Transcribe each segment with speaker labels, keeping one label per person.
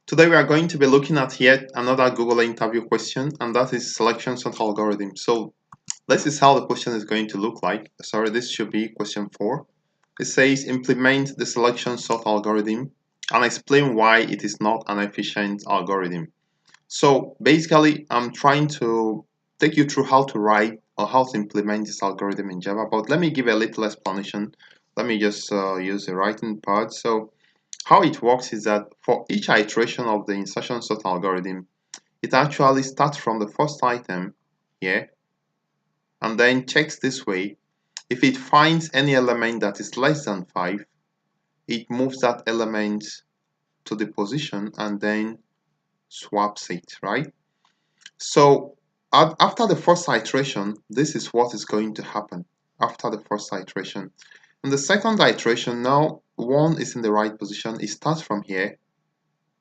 Speaker 1: Today we are going to be looking at yet another Google interview question, and that is SelectionSort algorithm. So this is how the question is going to look like. Sorry, this should be question 4. It says implement the SelectionSort algorithm and explain why it is not an efficient algorithm. So basically, I'm trying to take you through how to write or how to implement this algorithm in Java, but let me give a little explanation. Let me just use the writing part. So how it works is that for each iteration of the insertion sort algorithm, it actually starts from the first item here and then checks this way. If it finds any element that is less than 5, it moves that element to the position and then swaps it, right? So after the first iteration, this is what is going to happen after the first iteration. In the second iteration, now 1 is in the right position. It starts from here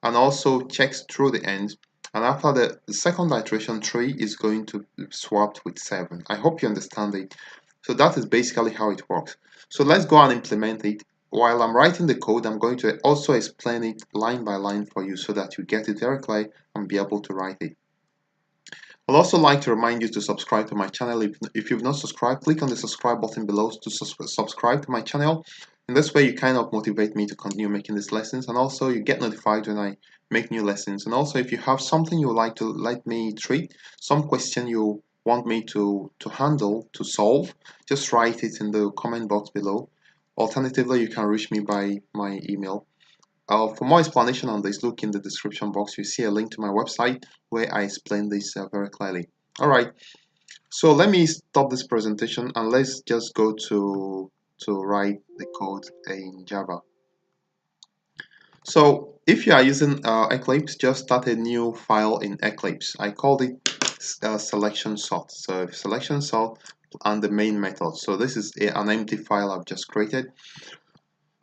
Speaker 1: and also checks through the end. And after the second iteration, 3 is going to be swapped with 7. I hope you understand it. So that is basically how it works. So let's go and implement it. While I'm writing the code, I'm going to also explain it line by line for you so that you get it very clear and be able to write it. I'd also like to remind you to subscribe to my channel. If you've not subscribed, click on the subscribe button below to subscribe to my channel. In this way, you kind of motivate me to continue making these lessons, and also you get notified when I make new lessons. And also, if you have something you would like to let me treat, some question you want me to handle, to solve, just write it in the comment box below. Alternatively, you can reach me by my email. For more explanation on this, look in the description box. You see a link to my website where I explain this very clearly. Alright, so let me stop this presentation and let's just go to write the code in Java. So if you are using Eclipse, just start a new file in Eclipse. I called it SelectionSort. So SelectionSort and the main method. So this is an empty file I've just created.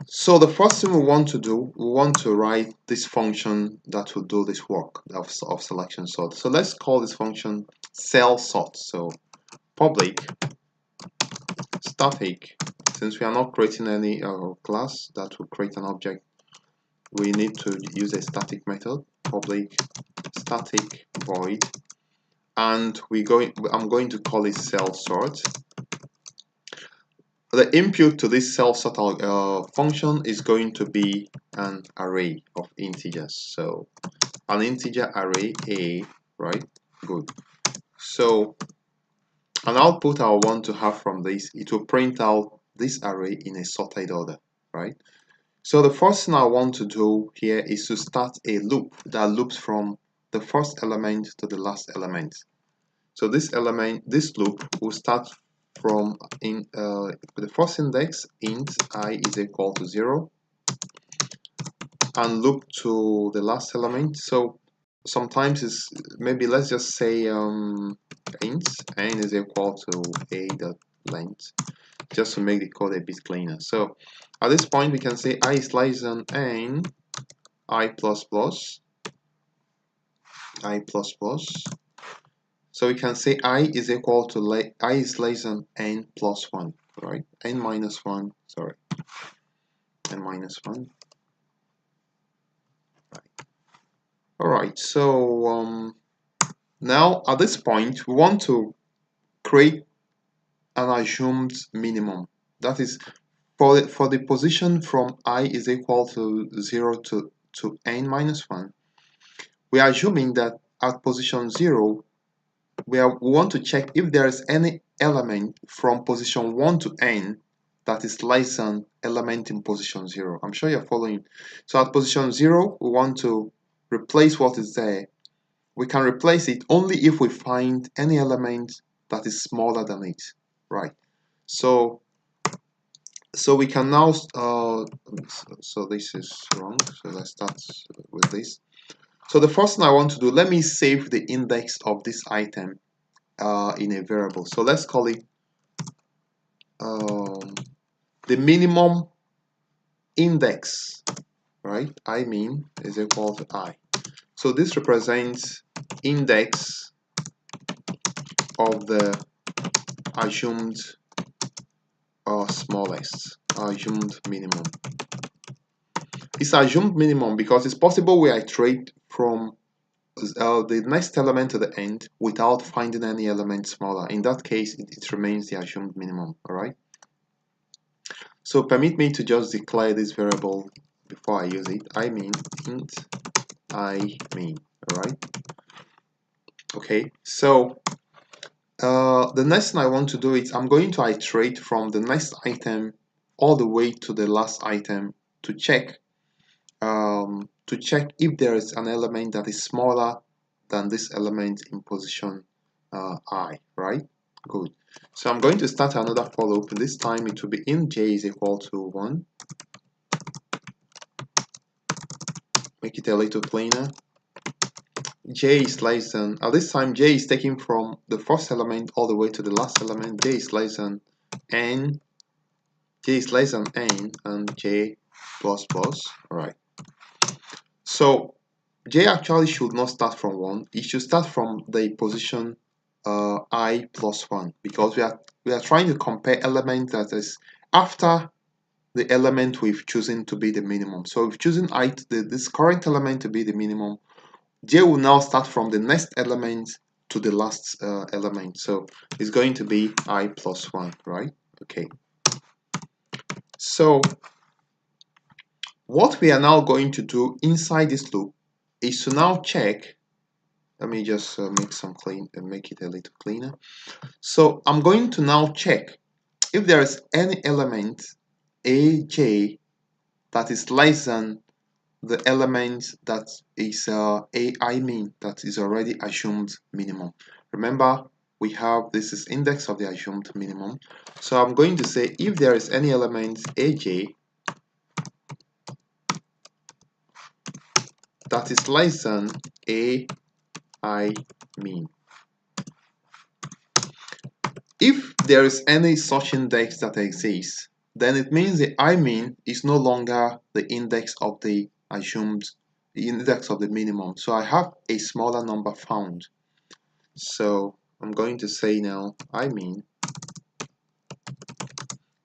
Speaker 1: So the first thing we want to do, we want to write this function that will do this work of selection sort. So let's call this function cell sort. So public static, since we are not creating any class that will create an object, we need to use a static method, public static void, and I'm going to call it cell sort. The input to this cell sort function is going to be an array of integers. So an integer array A, right? Good. So an output I want to have from this, it will print out this array in a sorted order, right? So the first thing I want to do here is to start a loop that loops from the first element to the last element. So this loop will start from the first index, int I is equal to 0, and loop to the last element. So sometimes it's maybe, let's just say int n is equal to a dot length, just to make the code a bit cleaner. So at this point we can say I is less than n I plus plus. So we can say I is equal to I is less than n plus 1, right? N minus 1, sorry. N minus 1. Right. Alright, so now at this point we want to create an assumed minimum. That is for the position from I is equal to 0 to n minus 1. We are assuming that at position 0 we want to check if there is any element from position 1 to n that is less than element in position 0. I'm sure you're following. So at position 0, we want to replace what is there. We can replace it only if we find any element that is smaller than it, right? So we can now, so this is wrong. So let's start with this. So the first thing I want to do, let me save the index of this item in a variable. So let's call it the minimum index, right? I mean is equal to I. So this represents index of the assumed smallest, assumed minimum. It's assumed minimum because it's possible we iterate from the next element to the end without finding any element smaller. In that case, it remains the assumed minimum. All right. So permit me to just declare this variable before I use it. I mean int I mean. All right. Okay. So the next thing I want to do is I'm going to iterate from the next item all the way to the last item to check if there is an element that is smaller than this element in position I, right? Good. So I'm going to start another for loop, and this time it will be int j is equal to 1. Make it a little plainer. J is less than, at this time j is taken from the first element all the way to the last element. J is less than n, j is less than n, and j plus plus. All right. So j actually should not start from 1. It should start from the position I plus 1, because we are trying to compare element that is after the element we've chosen to be the minimum. So we've chosen this current element to be the minimum. J will now start from the next element to the last element. So it's going to be I plus 1, right? Okay. So what we are now going to do inside this loop is to now check. Let me just make it a little cleaner. So I'm going to now check if there is any element aj that is less than the element that is ai mean, that is already assumed minimum. Remember, we have this is index of the assumed minimum. So I'm going to say if there is any element aj that is less than ai mean. If there is any such index that exists, then it means the I mean is no longer the index of the index of the minimum. So I have a smaller number found. So I'm going to say now I mean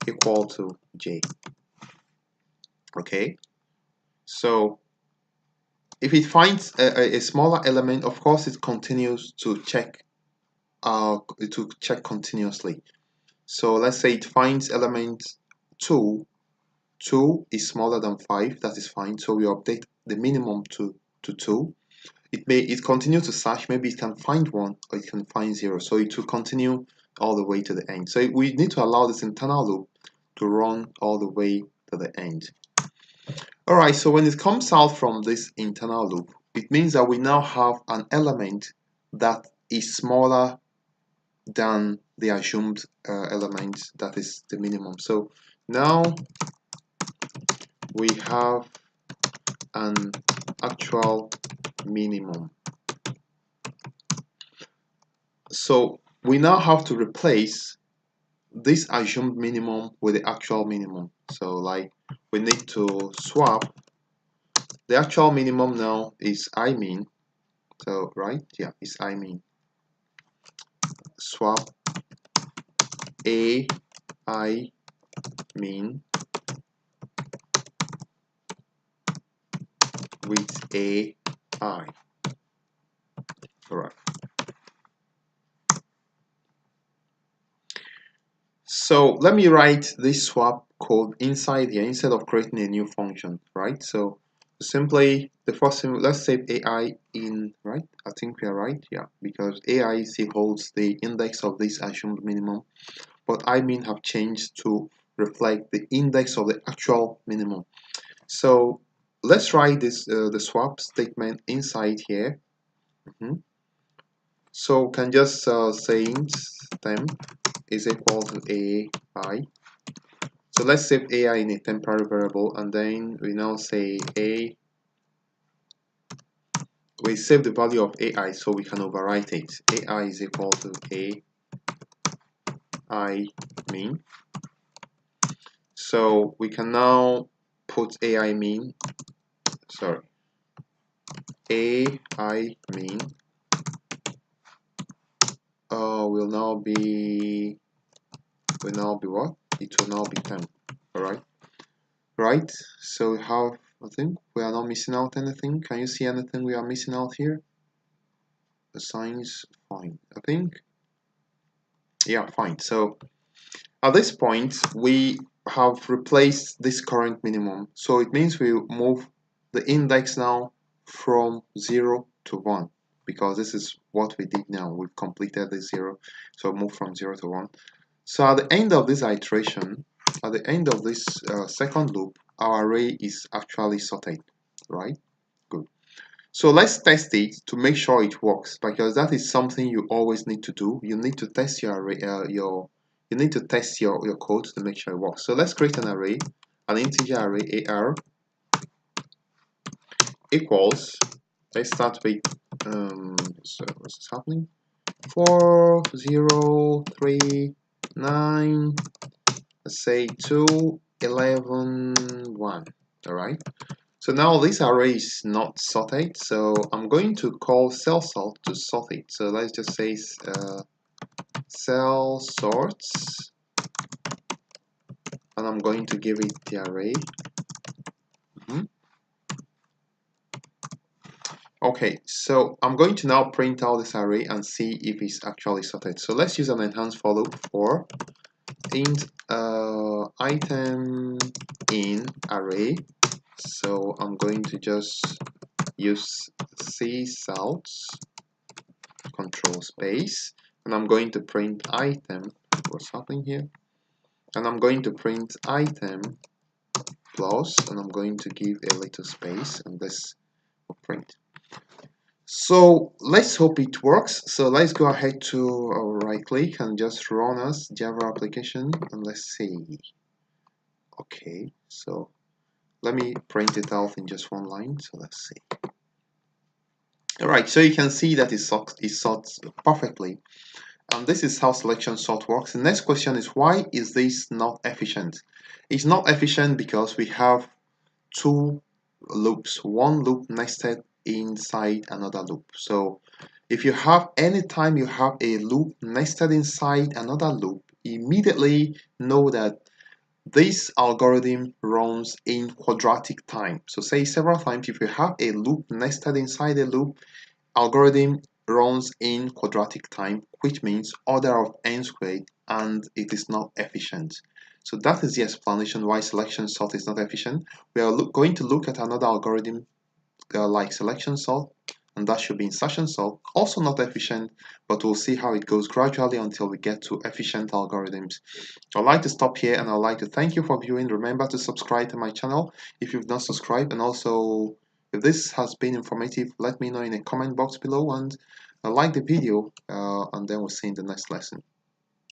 Speaker 1: equal to j. Okay. So if it finds a smaller element, of course it continues to check continuously. So let's say it finds element 2. 2 is smaller than 5, that is fine. So we update the minimum to 2. It continues to search, maybe it can find 1 or it can find 0. So it will continue all the way to the end. So we need to allow this internal loop to run all the way to the end. Alright, so when it comes out from this internal loop, it means that we now have an element that is smaller than the assumed element that is the minimum. So now we have an actual minimum. So we now have to replace this assumed minimum with the actual minimum. So like we need to swap the actual minimum now is I mean. So right, yeah, it's I mean. Swap I mean with AI. Alright. So let me write this swap code inside here instead of creating a new function, right? So simply the first thing, let's save AI in, right? I think we are right, yeah, because AI still holds the index of this assumed minimum, but I mean have changed to reflect the index of the actual minimum. So let's write this the swap statement inside here. So can just say int temp is equal to AI. So let's save AI in a temporary variable, and then we now say we save the value of AI so we can overwrite it. AI is equal to AI mean. So we can now put AI mean, sorry, AI mean will now be what? It will now be temp. All right. Right. So we have I think we are not missing out anything. Can you see anything we are missing out here? The sign is fine. I think, yeah, fine. So at this point, we have replaced this current minimum. So it means we move the index now from 0 to 1, because this is what we did now. We've completed the 0. So move from 0 to 1. So at the end of this iteration, at the end of this second loop, our array is actually sorted, right? Good. So let's test it to make sure it works, because that is something you always need to do. You need to test your array, you need to test your code to make sure it works. So let's create an array, an integer array AR equals. Let's start with so what's happening? 4 0 3 9. Let's say 2 11 1. All right. So now this array is not sorted, so I'm going to call cell sort to sort it. So let's just say cell sorts, and I'm going to give it the array. Okay, so I'm going to now print out this array and see if it's actually sorted. So let's use an enhanced for loop for int item in array. So I'm going to just use c cells control space, and I'm going to print item. What's happening here? And I'm going to print item plus, and I'm going to give a little space, and this will print. So let's hope it works. So let's go ahead to right click and just run as Java application, and let's see. Okay, so let me print it out in just one line. So let's see. All right, so you can see that it sorts perfectly. And this is how selection sort works. The next question is, why is this not efficient? It's not efficient because we have two loops, one loop nested inside another loop. So if you have, anytime you have a loop nested inside another loop, immediately know that this algorithm runs in quadratic time. So say several times, if you have a loop nested inside a loop, algorithm runs in quadratic time, which means order of n squared, and it is not efficient. So that is the explanation why selection sort is not efficient. We are going to look at another algorithm like selection sort, and that should be insertion sort, also not efficient, but we'll see how it goes gradually until we get to efficient algorithms. I'd like to stop here, and I'd like to thank you for viewing. Remember to subscribe to my channel if you've not subscribed, and also if this has been informative, let me know in the comment box below, and like the video, and then we'll see you in the next lesson.